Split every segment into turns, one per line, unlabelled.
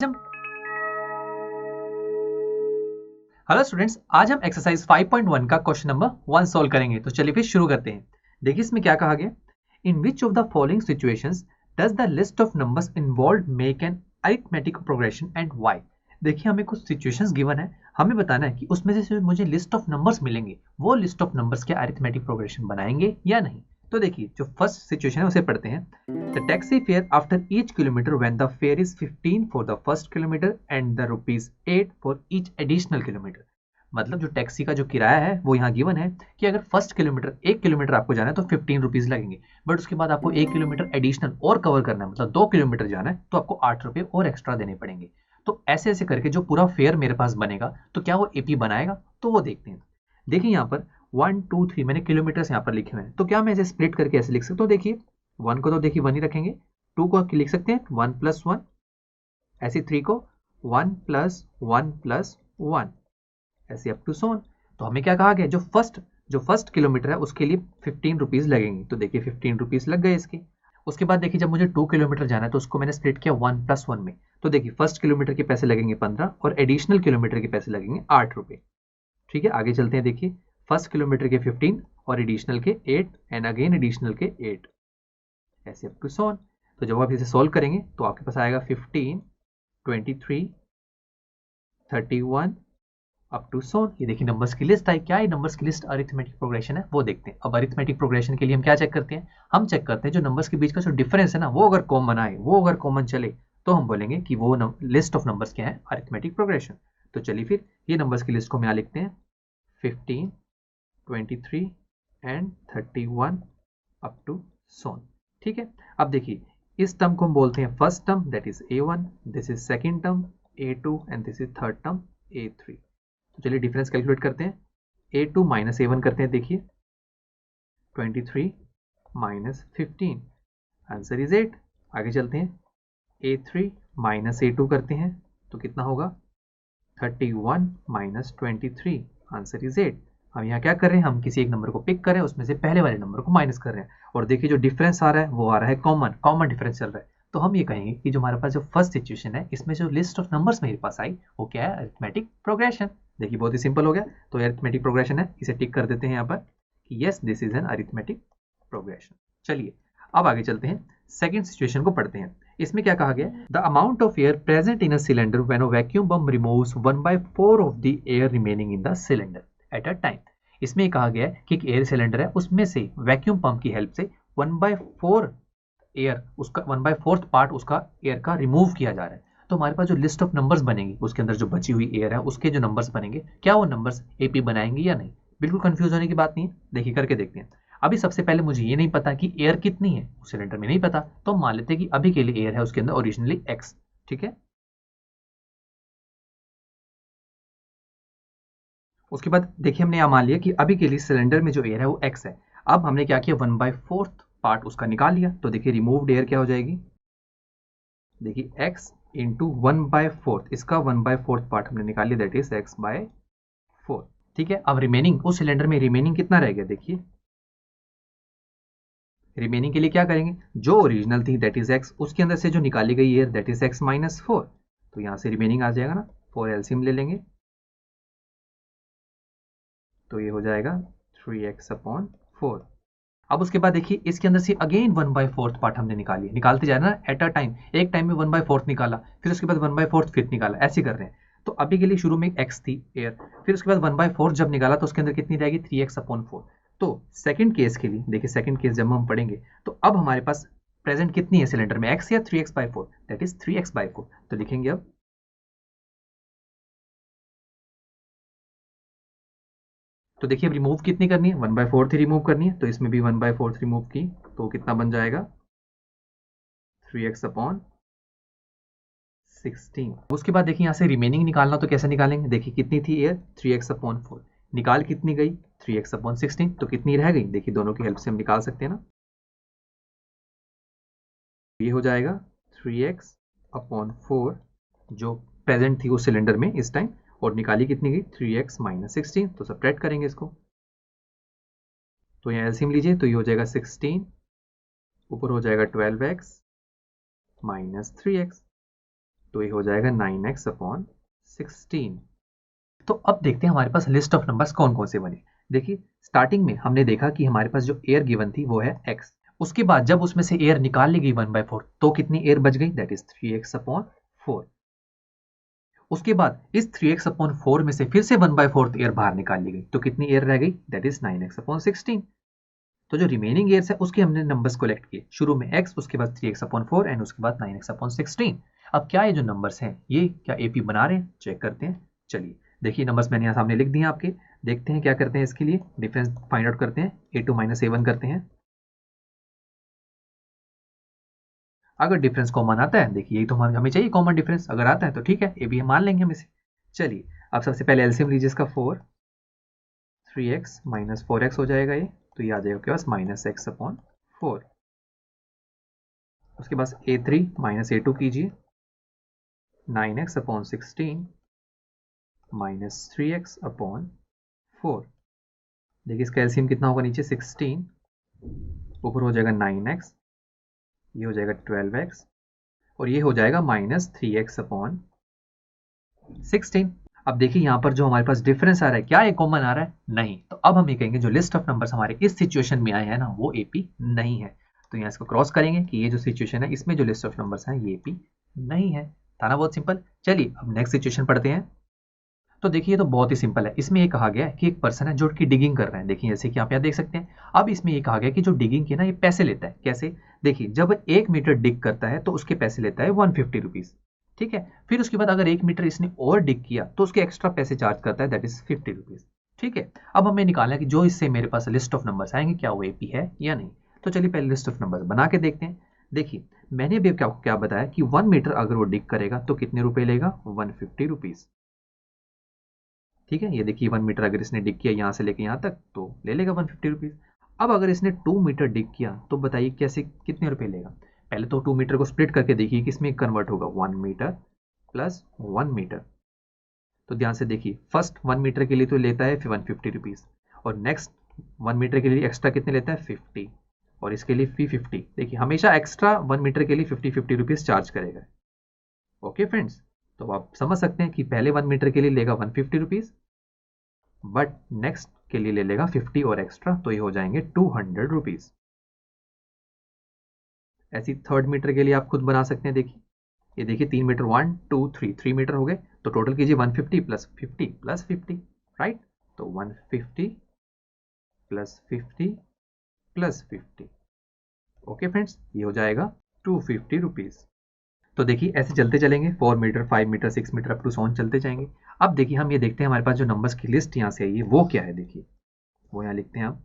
हम hello students, आज हम एक्सरसाइज 5.1 का क्वेश्चन नंबर 1 सॉल्व करेंगे। तो चलिए फिर शुरू करते हैं। देखिए इसमें क्या कहा गया, in which of the following situations does the list of numbers involve make an arithmetic progression and why. देखिए हमें कुछ सिचुएशंस गिवन है, हमें बताना है कि उसमें से मुझे लिस्ट ऑफ नंबर्स मिलेंगे, वो लिस्ट ऑफ नंबर्स के अरिथमेटिक प्रोग्रेशन बनाएंगे या नहीं। तो देखिए जो फर्स्ट सिचुएशन है उसे पढ़ते हैं। The taxi fare after each kilometer when the fare is 15 for the first kilometer and the rupees 8 for each additional kilometer। मतलब जो टैक्सी का जो किराया है वो यहाँ गिवन है कि अगर फर्स्ट किलोमीटर 1 किलोमीटर आपको जाना है तो 15 रुपीज लगेंगे, बट उसके बाद आपको 1 किलोमीटर एडिशनल और कवर करना है, मतलब 2 किलोमीटर जाना है तो आपको 8 रुपये और एक्स्ट्रा देने पड़ेंगे। तो ऐसे ऐसे करके जो पूरा फेयर मेरे पास बनेगा तो क्या वो एपी बनाएगा, तो वो देखते हैं। देखिए यहाँ पर 1 2 3 मैंने किलोमीटर्स यहाँ पर लिखे हुए हैं, तो क्या मैं इसे स्प्लिट करके ऐसे लिख सकता हूँ। देखिए 1 को तो देखिए 1 ही रखेंगे, 2 को लिख सकते हैं 1 + 1, ऐसे 3 को 1 + 1 + 1, ऐसे अप टू सोन। तो हमें क्या कहा गया, जो फर्स्ट किलोमीटर है उसके लिए 15 रुपीज लगेंगे, तो देखिए 15 रुपीज लग गए इसके। उसके बाद देखिए जब मुझे 2 किलोमीटर जाना है तो उसको मैंने स्प्लिट किया 1 + 1 में, तो देखिए फर्स्ट किलोमीटर के पैसे लगेंगे 15 और एडिशनल किलोमीटर के पैसे लगेंगे 8 रुपये। ठीक है, आगे चलते हैं। देखिए फर्स्ट किलोमीटर के 15 और एडिशनल के 8 एंड अगेन एडिशनल के 8, ऐसे अप टू सोन। तो जब आप इसे सॉल्व करेंगे तो आपके पास आएगा 15 23 31 अप टू सोन। ये देखिए नंबर्स की लिस्ट आई। क्या है नंबर्स की लिस्ट? अरिथमेटिक प्रोग्रेशन है, वो देखते हैं। अब अरिथमेटिक प्रोग्रेशन के लिए हम क्या चेक करते हैं, हम चेक करते हैं जो नंबर्स के बीच का जो डिफरेंस है ना, वो अगर कॉमन आए, वो अगर कॉमन चले तो हम बोलेंगे कि वो लिस्ट ऑफ नंबर्स क्या है, अरिथमेटिक प्रोग्रेशन। तो चलिए फिर ये नंबर्स की लिस्ट को हम यहाँ लिखते हैं 15 23 एंड 31 अप टू सोन। ठीक है, अब देखिए इस टर्म को हम बोलते हैं first term, that is A1, this is second term A2 and this is third term A3। तो चलिए डिफरेंस कैलकुलेट करते हैं। A2 - A1 करते हैं, देखिए 23 - 15, आंसर इज 8। आगे चलते हैं, A3 - A2 करते हैं तो कितना होगा 31 - 23, आंसर इज 8। हम यहाँ क्या कर रहे हैं, हम किसी एक नंबर को पिक कर रहे हैं, उसमें से पहले वाले नंबर को माइनस कर रहे हैं, और देखिए जो डिफरेंस आ रहा है वो आ रहा है कॉमन, कॉमन डिफरेंस चल रहा है। तो हम ये कहेंगे कि जो हमारे पास जो फर्स्ट सिचुएशन है, इसमें जो लिस्ट ऑफ नंबर्स मेरे पास आई वो क्या है, अरिथमेटिक प्रोग्रेशन। देखिए बहुत ही सिंपल हो गया। तो अरिथमेटिक प्रोग्रेशन है, इसे टिक कर देते हैं यहाँ पर कि yes this is an arithmetic progression. चलिए अब आगे चलते हैं, सेकेंड सिचुएशन को पढ़ते हैं। इसमें क्या कहा गया, the amount of air present in a cylinder when a vacuum pump removes 1/4 of the air remaining in the cylinder at a time. इसमें कहा गया है कि एक एयर सिलेंडर है, उसमें से वैक्यूम पंप की हेल्प से 1/4 एयर, उसका 1/4 पार्ट उसका एयर का रिमूव किया जा रहा है। तो हमारे पास जो लिस्ट ऑफ नंबर्स बनेगी उसके अंदर जो बची हुई एयर है उसके जो नंबर्स बनेंगे, क्या वो नंबर्स एपी बनाएंगे या नहीं। बिल्कुल कंफ्यूज होने की बात नहीं है, देखिए करके देखते हैं। अभी सबसे पहले मुझे ये नहीं पता कि एयर कितनी है उस सिलेंडर में, नहीं पता, तो मान लेते हैं कि अभी के लिए एयर है उसके अंदर ओरिजिनली एक्स। ठीक है, उसके बाद देखिए हमने यहाँ मान लिया कि अभी के लिए सिलेंडर में जो एयर है वो एक्स है। अब हमने क्या किया, 1/4 पार्ट उसका निकाल लिया, तो देखिए रिमूव्ड एयर क्या हो जाएगी, देखिए एक्स इंटू 1/4, इसका 1/4 पार्ट हमने निकाल लिया, दैट इज x/4। ठीक है, अब रिमेनिंग उस सिलेंडर में रिमेनिंग कितना रह गया, देखिए रिमेनिंग के लिए क्या करेंगे, जो ओरिजिनल थी दैट इज एक्स, उसके अंदर से जो निकाली गई एयर दैट इज x-4, तो यहाँ से रिमेनिंग आ जाएगा ना, 4 एलसीएम ले लेंगे तो ये हो जाएगा 3x/4। अब उसके बाद देखिए इसके अंदर से अगेन 1/4 पार्ट हमने निकाली, निकालते जा रहे हैं ना एट अ टाइम, एक टाइम में 1/4 निकाला, फिर उसके बाद 1/4 फिर निकाला, ऐसे कर रहे हैं। तो अभी के लिए शुरू में एक्स थी एयर, फिर उसके बाद 1/4 जब निकाला तो उसके अंदर कितनी रहेगी 3x/4। तो सेकंड केस के लिए देखिए, सेकंड केस जब हम पढ़ेंगे तो अब हमारे पास प्रेजेंट कितनी है सिलेंडर में, एक्स या 3x/4, दैट इज 3x/4। तो लिखेंगे अब, तो देखिए अब रिमूव कितनी करनी है, 1/4 ही रिमूव करनी है, तो इसमें भी 1/4 रिमूव की तो कितना बन जाएगा 3x/16। उसके बाद देखिए यहाँ से रिमेनिंग निकालना, तो कैसे निकालेंगे, देखिए कितनी थी एयर 3x/4, निकाल कितनी गई 3x/16, तो कितनी रह गई, देखिए दोनों की हेल्प से हम निकाल सकते हैं ना, ये हो जाएगा 3x/4 जो प्रेजेंट थी उस सिलेंडर में इस टाइम, और निकाली कितनी गई 3x - 16, तो सब्ट्रैक्ट करेंगे इसको, तो यहाँ एलसीएम लीजिए तो ये हो जाएगा 16, ऊपर हो जाएगा 12x - 3x, तो ये हो जाएगा 9x/16। तो अब देखते हैं हमारे पास लिस्ट ऑफ नंबर्स कौन कौन से बने। देखिए स्टार्टिंग में हमने देखा कि हमारे पास जो एयर गिवन थी वो है x। उसके बाद जब उसमें से एयर निकाल ली गई 1/4 तो कितनी एयर बच गई, दैट इज 3x/4। उसके बाद इस 3x/4 में से फिर से 1/4 एयर बाहर निकाल ली गई तो कितनी एयर रह गई, दैट इज 9x/16। तो जो रिमेनिंग एयर्स है उसके हमने नंबर्स कलेक्ट किए, शुरू में x, उसके बाद 3x/4 एंड उसके बाद 9x/16। अब क्या ये जो नंबर्स हैं ये क्या AP बना रहे हैं, चेक करते हैं। चलिए देखिए नंबर्स मैंने यहाँ सामने लिख दिए आपके, देखते हैं क्या करते हैं इसके लिए, डिफरेंस फाइंड आउट करते हैं, A2 - A1 करते हैं। अगर डिफरेंस कॉमन आता है, देखिए यही तो हमें चाहिए कॉमन डिफरेंस, अगर आता है तो ठीक है AB मान लेंगे हम इसे। चलिए अब सबसे पहले एलसीएम लीजिए इसका 4, 3x - 4x हो जाएगा ये, तो ये आ जाएगा आपके पास -x/4। उसके बाद A3 - A2 कीजिए, 9x/16 -3x/4। देखिए इसका एलसीएम कितना होगा, नीचे 16, ऊपर हो जाएगा 9x, ये हो जाएगा 12x और ये हो जाएगा -3x/16। अब देखिए यहाँ पर जो हमारे पास डिफरेंस आ रहा है, क्या ये कॉमन आ रहा है, नहीं। तो अब हम ये कहेंगे जो लिस्ट ऑफ नंबर्स हमारे इस सिचुएशन में आए हैं ना वो AP नहीं है। तो यहाँ इसको क्रॉस करेंगे कि ये जो सिचुएशन है इसमें जो लिस्ट ऑफ नंबर्स हैं ये AP नहीं है। था ना बहुत सिंपल। चलिए अब नेक्स्ट सिचुएशन पढ़ते हैं। तो देखिए ये तो बहुत ही सिंपल है। इसमें ये कहा गया है कि एक पर्सन है जो कि डिगिंग कर रहे हैं। देखिए जैसे कि आप यहाँ देख सकते हैं। अब इसमें ये कहा गया कि जो डिगिंग की ना ये पैसे लेता है। कैसे, देखिए जब 1 मीटर डिग करता है तो उसके पैसे लेता है 150 रुपीज़। ठीक है, फिर उसके बाद अगर 1 मीटर इसने और डिग किया तो उसके एक्स्ट्रा पैसे चार्ज करता है, दैट इज 50 रुपीज़। ठीक है, अब हमें निकालना है कि जो इससे मेरे पास लिस्ट ऑफ नंबर्स आएंगे क्या वो AP है या नहीं। तो चलिए पहले लिस्ट ऑफ नंबर्स बना के देखते हैं। देखिए मैंने अभी क्या बताया कि 1 मीटर अगर वो डिग करेगा तो कितने रुपए लेगा, 150 रुपीज़। ठीक है, ये देखिए 1 मीटर अगर इसने डिग किया यहाँ से लेके यहाँ तक तो ले लेगा 150 रुपीज़। अब अगर इसने 2 मीटर डिग किया तो बताइए कैसे कितने रुपए लेगा। पहले तो 2 मीटर को स्प्लिट करके देखिए कि इसमें कन्वर्ट होगा 1 मीटर प्लस 1 मीटर। तो ध्यान से देखिए फर्स्ट 1 मीटर के लिए तो लेता है 150 रुपीज़ और नेक्स्ट 1 मीटर के लिए एक्स्ट्रा कितने लेता है 50 और इसके लिए 50। देखिए हमेशा एक्स्ट्रा 1 मीटर के लिए 50 रुपीज़ चार्ज करेगा। ओके फ्रेंड्स, तो आप समझ सकते हैं कि पहले 1 मीटर के लिए लेगा 150 रुपीज़ बट नेक्स्ट के लिए ले लेगा 50 और एक्स्ट्रा, तो ये हो जाएंगे 200 रुपीज़। ऐसी थर्ड मीटर के लिए आप खुद बना सकते हैं। देखिए ये देखिए 3 मीटर 1 2 3 3 मीटर हो गए, तो टोटल कीजिए 150 प्लस 50 प्लस 50, राइट। तो 150 प्लस 50 प्लस 50। ओके फ्रेंड्स, ये हो जाएगा 250 रुपीज़। तो देखिए ऐसे चलते चलेंगे, 4 metre 5 metre 6 metre up to सॉन चलते जाएंगे। अब देखिए हम ये देखते हैं हमारे पास जो नंबर्स की लिस्ट यहाँ से आई है वो क्या है। देखिए वो यहाँ लिखते हैं हम,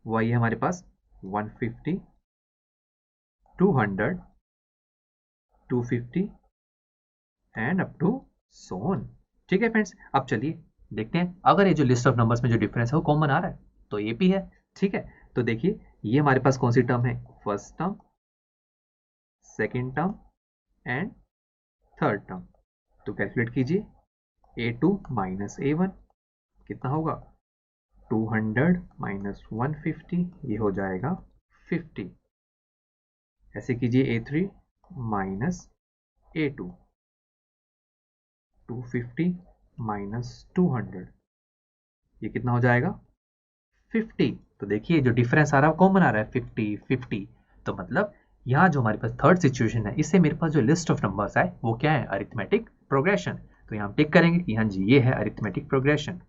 वो आई है हमारे पास 150 200 250 एंड अप टू सोन। ठीक है फ्रेंड्स, अब चलिए देखते हैं अगर ये जो लिस्ट ऑफ नंबर्स में जो डिफरेंस है वो कॉमन आ रहा है तो AP है। ठीक है, तो देखिए ये हमारे पास कौन सी टर्म है, first term, second term and third term. तो कैलकुलेट कीजिए, A2 - A1 कितना होगा, 200 - 150, ये हो जाएगा 50। ऐसे कीजिए A3 - A2, 250 - 200, ये कितना हो जाएगा 50। तो देखिए जो डिफरेंस आ रहा है कॉमन आ रहा है 50 50। तो मतलब यहाँ जो हमारे पास थर्ड सिचुएशन है इससे मेरे पास जो लिस्ट ऑफ नंबर्स आए वो क्या है, अरिथमेटिक प्रोग्रेशन। तो यहाँ हम टिक करेंगे कि हाँ जी ये है अरिथमेटिक प्रोग्रेशन।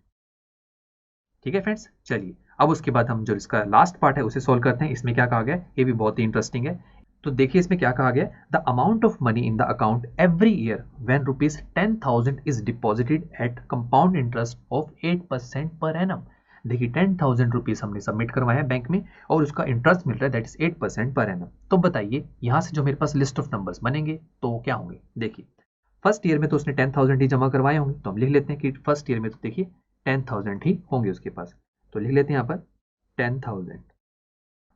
ठीक है फ्रेंड्स, चलिए अब उसके बाद हम जो इसका लास्ट पार्ट है उसे सॉल्व करते हैं। इसमें क्या कहा गया, ये भी बहुत ही इंटरेस्टिंग है। तो देखिए इसमें क्या कहा गया, the amount of money in the account every year when ₹10,000 is deposited at compound interest of 8% per annum. देखिए 10,000 रुपीज हमने सबमिट करवाया बैंक में और उसका इंटरेस्ट मिल रहा है दैट इज 8% पर एनम। तो बताइए यहाँ से जो मेरे पास लिस्ट ऑफ नंबर्स बनेंगे तो क्या होंगे। देखिए फर्स्ट ईयर में तो उसने 10,000 ही जमा करवाए होंगे, तो हम लिख लेते हैं कि फर्स्ट ईयर में तो देखिए 10,000 ही होंगे उसके पास, तो लिख लेते हैं यहाँ पर 10,000।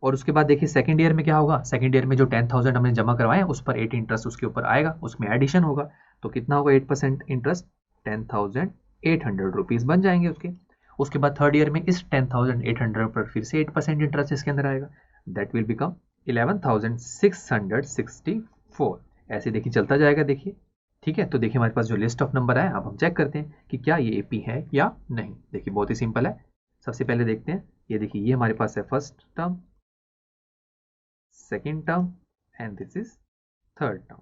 और उसके बाद देखिए सेकंड ईयर में क्या होगा, सेकंड ईयर में जो 10,000 हमने जमा करवाए हैं उस पर 8 इंटरेस्ट उसके ऊपर आएगा, उसमें एडिशन होगा, तो कितना होगा 8% इंटरेस्ट, 10,800 रुपीज़ बन जाएंगे उसके। उसके बाद थर्ड ईयर में इस 10,800 पर फिर से 8% इंटरेस्ट इसके अंदर आएगा, दैट विल बिकम 11,664। ऐसे देखिए चलता जाएगा। देखिए ठीक है, तो देखिए हमारे पास जो लिस्ट ऑफ नंबर है, अब हम चेक करते हैं कि क्या ये AP है या नहीं। देखिए बहुत ही सिंपल है। सबसे पहले देखते हैं, ये देखिए ये हमारे पास है first term, second term and this is third term.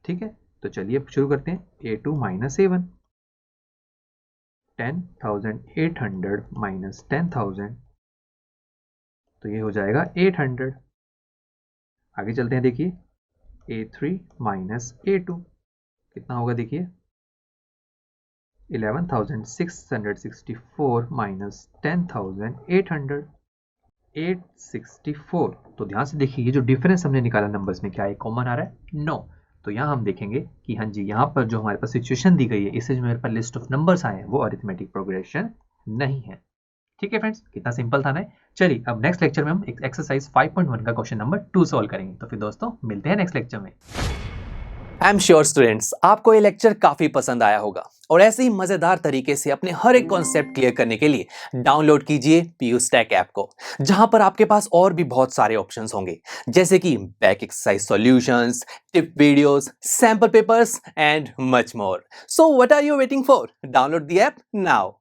ठीक है, तो चलिए अब शुरू करते हैं। A2 माइनस A1, 10,800 माइनस 10,000, तो ये हो जाएगा 800। आगे चलते हैं, देखिए A3 माइनस A2 कितना होगा, देखिए 11,664 माइनस 10,800, 864। तो ध्यान से देखिए ये जो डिफरेंस हमने निकाला नंबर्स में, क्या ये कॉमन आ रहा है? नो। तो यहाँ हम देखेंगे कि हाँ जी, यहाँ पर जो हमारे पास सिचुएशन दी गई है, इससे जो मेरे पास लिस्ट ऑफ नंबर्स आए हैं वो अरिथमेटिक प्रोग्रेशन नहीं है। ठीक है फ्रेंड्स, कितना सिंपल था ना। चलिए अब नेक्स्ट लेक्चर में हम एक्सरसाइज 5.1 का क्वेश्चन नंबर 2 सॉल्व करेंगे। तो फिर दोस्तों मिलते हैं नेक्स्ट लेक्चर में।
आई एम श्योर स्टूडेंट्स, आपको ये लेक्चर काफी पसंद आया होगा और ऐसे ही मजेदार तरीके से अपने हर एक कॉन्सेप्ट क्लियर करने के लिए डाउनलोड कीजिए PUStack ऐप को, जहां पर आपके पास और भी बहुत सारे ऑप्शंस होंगे, जैसे कि back exercise solutions, tip videos, sample papers and much more. So what are you waiting for? Download the app now.